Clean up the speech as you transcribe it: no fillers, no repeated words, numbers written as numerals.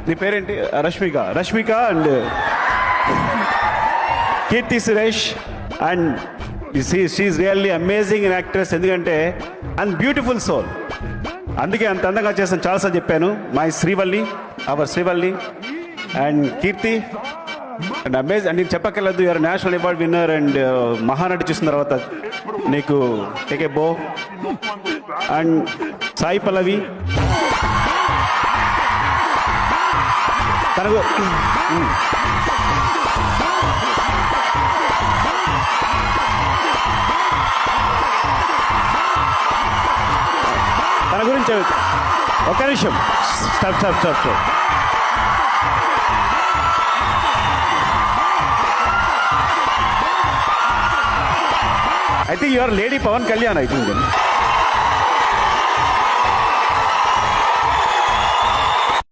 నీ పేరేంటి? Rashmika and Keerthy Suresh. And she really amazing in actress. ఎందుకంటే అండ్ బ్యూటిఫుల్ సోల్, అందుకే అంత అందంగా చేస్తాను. చాలాసార్లు చెప్పాను. My Srivalli, our Srivalli and Keerthy and amaze. And నేను చెప్పక్కర్లేదు, you're national award winner. And Mahanati చూసిన తర్వాత నీకు టేక్ ఏ బో. అండ్ సాయి పల్లవి తనకు తన గురించి ఒక నిమిషం. Stop. I think you are Lady Pawan Kalyan, I think.